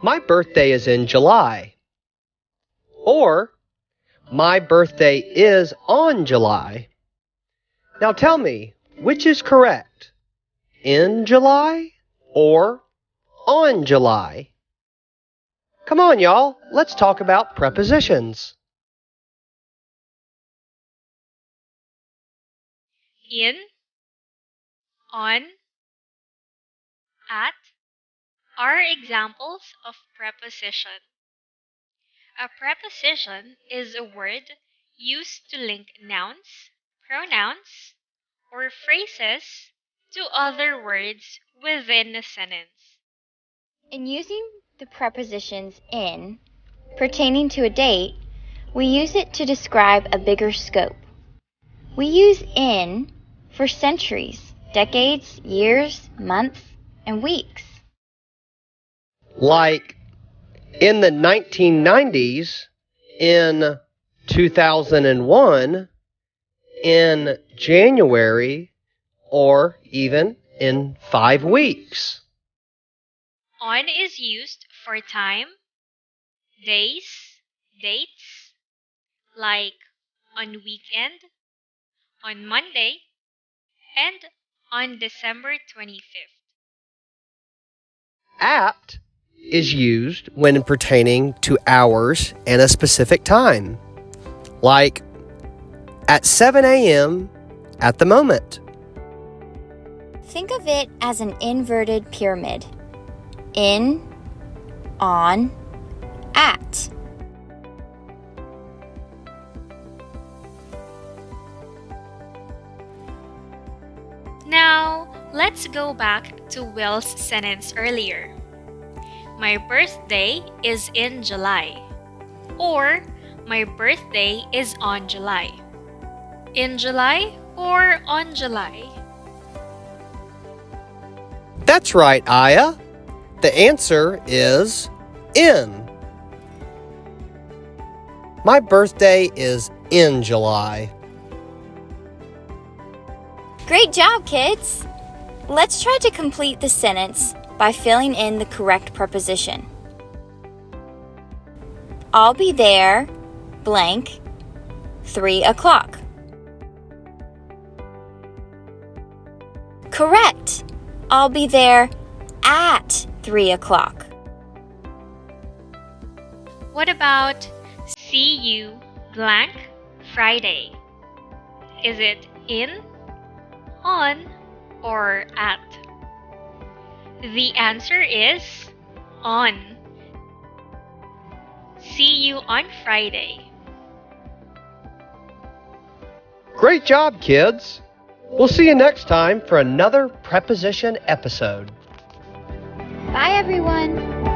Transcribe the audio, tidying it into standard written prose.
My birthday is in July. Or, my birthday is on July. Now tell me, which is correct? In July or on July? Come on, y'all. Let's talk about prepositions. In, on, at are examples of preposition. A preposition is a word used to link nouns, pronouns, or phrases to other words within a sentence. In using the prepositions in, pertaining to a date, we use it to describe a bigger scope. We use in for centuries, decades, years, months, and weeks. Like in the 1990s, in 2001, in January, or even in 5 weeks. On is used for time, days, dates, like on weekend, on Monday, and on December 25th. At is used when pertaining to hours and a specific time, like at 7 a.m. at the moment. Think of it as an inverted pyramid. In, on, at. Now, let's go back to Will's sentence earlier. My birthday is in July. Or, my birthday is on July. In July or on July? That's right, Aya. The answer is in. My birthday is in July. Great job, kids! Let's try to complete the sentence by filling in the correct preposition. I'll be there, blank, 3 o'clock. Correct! I'll be there at 3 o'clock. What about see you blank Friday? Is it in, on, or at? The answer is on. See you on Friday. Great job, kids! We'll see you next time for another preposition episode. Bye, everyone!